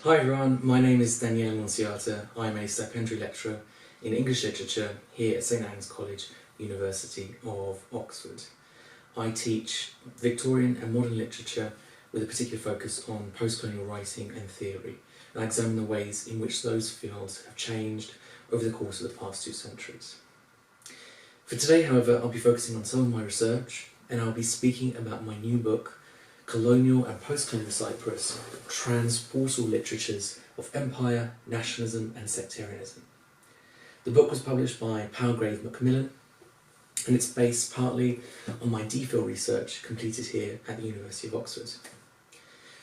Hi everyone, my name is Daniele Nunziata. I'm a stipendiary lecturer in English literature here at St Anne's College, University of Oxford. I teach Victorian and modern literature with a particular focus on postcolonial writing and theory, and I examine the ways in which those fields have changed over the course of the past 2 centuries. For today, however, I'll be focusing on some of my research, and I'll be speaking about my new book, Colonial and Postcolonial Cyprus, Transportal Literatures of Empire, Nationalism and Sectarianism. The book was published by Palgrave Macmillan, and it's based partly on my DPhil research completed here at the University of Oxford.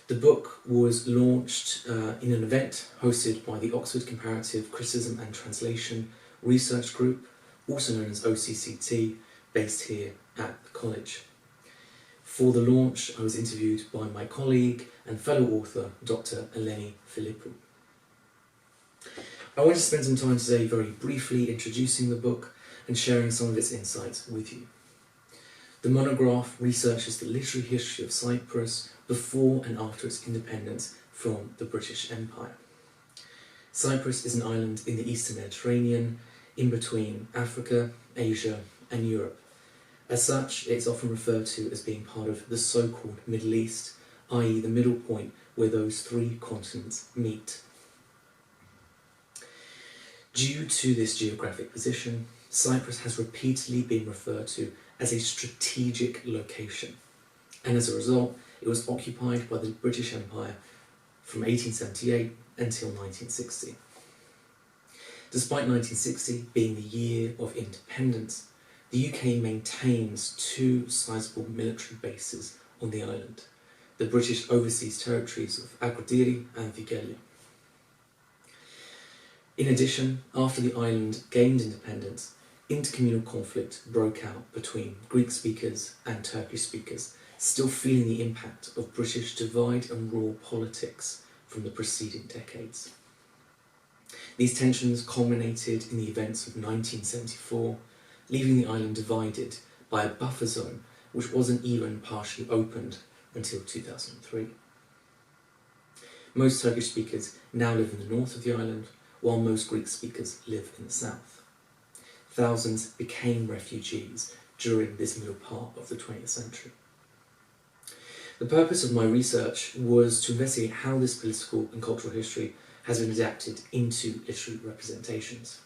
The book was launched in an event hosted by the Oxford Comparative Criticism and Translation Research Group, also known as OCCT, based here at the college. For the launch, I was interviewed by my colleague and fellow author, Dr. Eleni Philippou. I want to spend some time today very briefly introducing the book and sharing some of its insights with you. The monograph researches the literary history of Cyprus before and after its independence from the British Empire. Cyprus is an island in the Eastern Mediterranean, in between Africa, Asia and Europe. As such, it's often referred to as being part of the so-called Middle East, i.e. the middle point where those 3 continents meet. Due to this geographic position, Cyprus has repeatedly been referred to as a strategic location, and as a result, it was occupied by the British Empire from 1878 until 1960. Despite 1960 being the year of independence, the UK maintains 2 sizable military bases on the island, the British overseas territories of Agadiri and Vigelia. In addition, after the island gained independence, intercommunal conflict broke out between Greek speakers and Turkish speakers, still feeling the impact of British divide and rule politics from the preceding decades. These tensions culminated in the events of 1974, leaving the island divided by a buffer zone which wasn't even partially opened until 2003. Most Turkish speakers now live in the north of the island, while most Greek speakers live in the south. Thousands became refugees during this middle part of the 20th century. The purpose of my research was to investigate how this political and cultural history has been adapted into literary representations.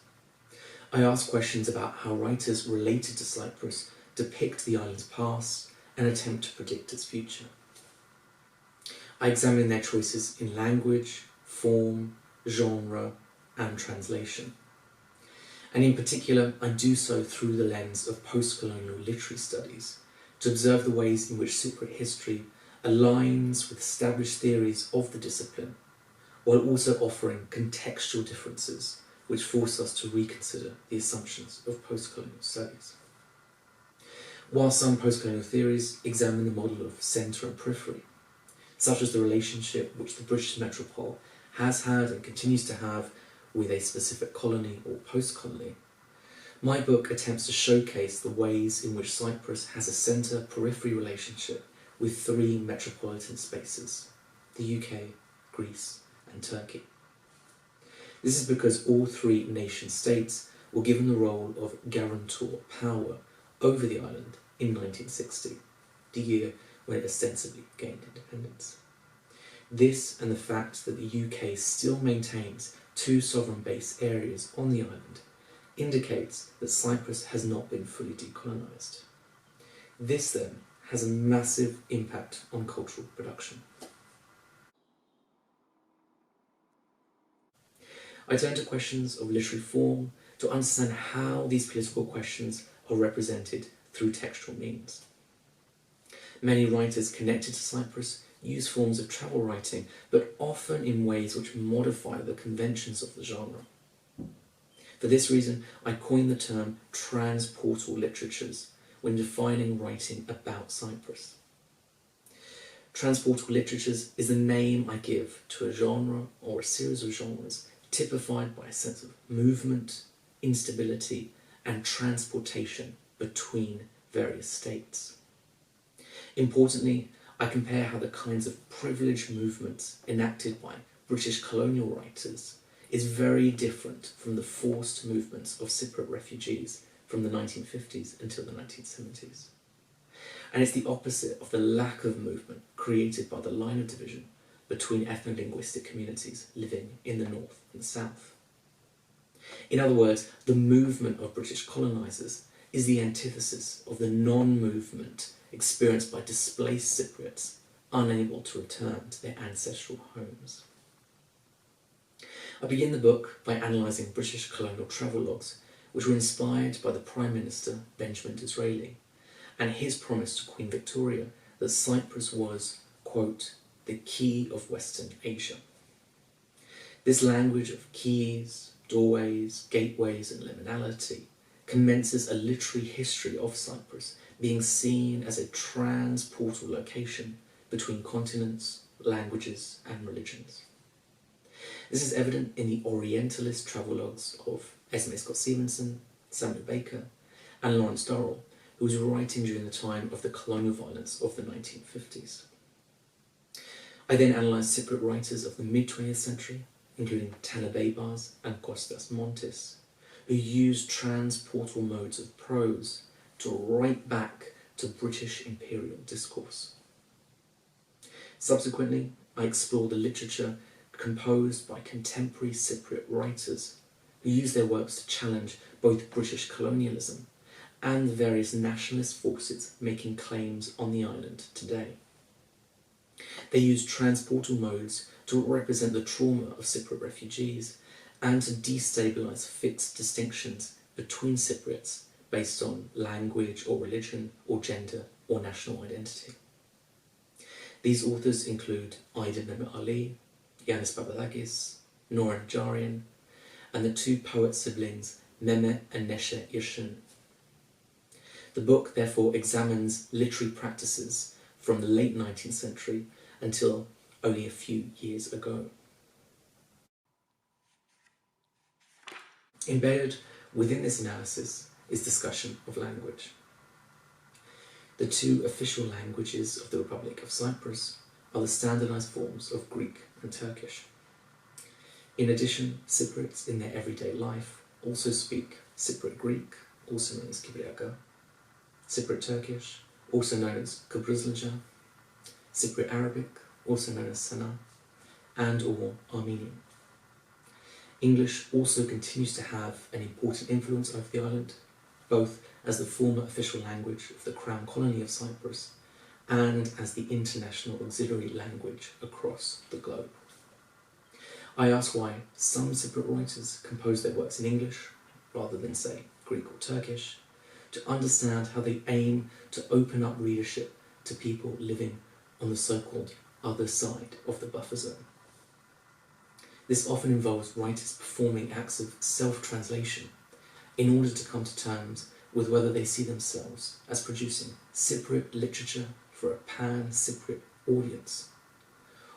I asked questions about how writers related to Cyprus depict the island's past and attempt to predict its future. I examined their choices in language, form, genre, and translation. And in particular, I do so through the lens of postcolonial literary studies, to observe the ways in which Cypriot history aligns with established theories of the discipline, while also offering contextual differences which force us to reconsider the assumptions of postcolonial studies. While some postcolonial theories examine the model of centre and periphery, such as the relationship which the British metropole has had and continues to have with a specific colony or post-colony, my book attempts to showcase the ways in which Cyprus has a centre-periphery relationship with 3 metropolitan spaces, the UK, Greece and Turkey. This is because all 3 nation-states were given the role of guarantor power over the island in 1960, the year when it ostensibly gained independence. This and the fact that the UK still maintains 2 sovereign base areas on the island indicates that Cyprus has not been fully decolonised. This then has a massive impact on cultural production. I turn to questions of literary form to understand how these political questions are represented through textual means. Many writers connected to Cyprus use forms of travel writing, but often in ways which modify the conventions of the genre. For this reason, I coined the term transportal literatures when defining writing about Cyprus. Transportal literatures is the name I give to a genre or a series of genres typified by a sense of movement, instability, and transportation between various states. Importantly, I compare how the kinds of privileged movements enacted by British colonial writers is very different from the forced movements of Cypriot refugees from the 1950s until the 1970s. And it's the opposite of the lack of movement created by the line of division between ethno-linguistic communities living in the north and the south. In other words, the movement of British colonisers is the antithesis of the non-movement experienced by displaced Cypriots unable to return to their ancestral homes. I begin the book by analysing British colonial travellogues, which were inspired by the Prime Minister Benjamin Disraeli and his promise to Queen Victoria that Cyprus was, quote, the key of Western Asia. This language of keys, doorways, gateways and liminality commences a literary history of Cyprus being seen as a transportal location between continents, languages and religions. This is evident in the Orientalist travellogues of Esme Scott Stevenson, Samuel Baker and Lawrence Durrell, who was writing during the time of the colonial violence of the 1950s. I then analysed Cypriot writers of the mid-20th century, including Tana Beybars and Kostas Montis, who used transportal modes of prose to write back to British imperial discourse. Subsequently, I explored the literature composed by contemporary Cypriot writers who used their works to challenge both British colonialism and the various nationalist forces making claims on the island today. They used transportal modes to represent the trauma of Cypriot refugees and to destabilise fixed distinctions between Cypriots based on language or religion or gender or national identity. These authors include Aida Mehmet Ali, Yanis Papadakis, Nora Najarian, and the two poet siblings Mehmet and Neshe Yashin. The book therefore examines literary practices from the late 19th century until only a few years ago. Embedded within this analysis is discussion of language. The two official languages of the Republic of Cyprus are the standardised forms of Greek and Turkish. In addition, Cypriots in their everyday life also speak Cypriot Greek, also known as Kypriaka, Cypriot Turkish, also known as Kıbrıslıca, Cypriot Arabic, also known as Sana, and or Armenian. English also continues to have an important influence over the island, both as the former official language of the Crown Colony of Cyprus and as the international auxiliary language across the globe. I ask why some Cypriot writers compose their works in English rather than, say, Greek or Turkish, to understand how they aim to open up readership to people living on the so-called other side of the buffer zone. This often involves writers performing acts of self-translation in order to come to terms with whether they see themselves as producing Cypriot literature for a pan-Cypriot audience,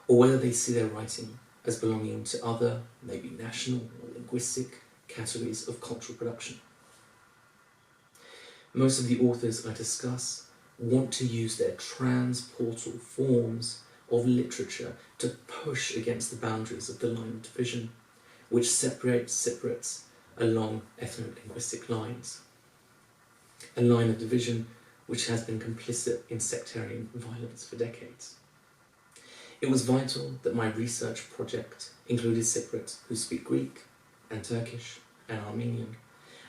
or whether they see their writing as belonging to other, maybe national or linguistic, categories of cultural production. Most of the authors I discuss want to use their transportal forms of literature to push against the boundaries of the line of division, which separates Cypriots along ethno-linguistic lines. A line of division which has been complicit in sectarian violence for decades. It was vital that my research project included Cypriots who speak Greek and Turkish and Armenian,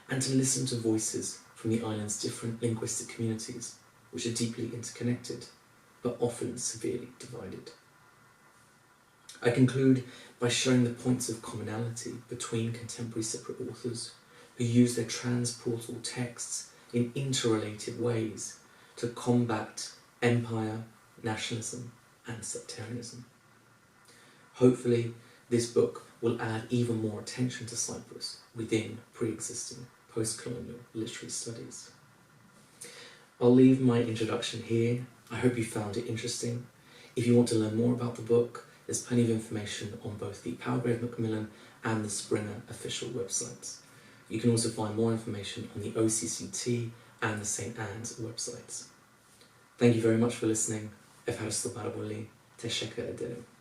and to listen to voices from the island's different linguistic communities, which are deeply interconnected, but often severely divided. I conclude by showing the points of commonality between contemporary Cypriot authors who use their transportal texts in interrelated ways to combat empire, nationalism, and sectarianism. Hopefully, this book will add even more attention to Cyprus within pre-existing post-colonial literary studies. I'll leave my introduction here. I hope you found it interesting. If you want to learn more about the book, there's plenty of information on both the Palgrave Macmillan and the Springer official websites. You can also find more information on the OCCT and the St. Anne's websites. Thank you very much for listening. Teşekkür ederim.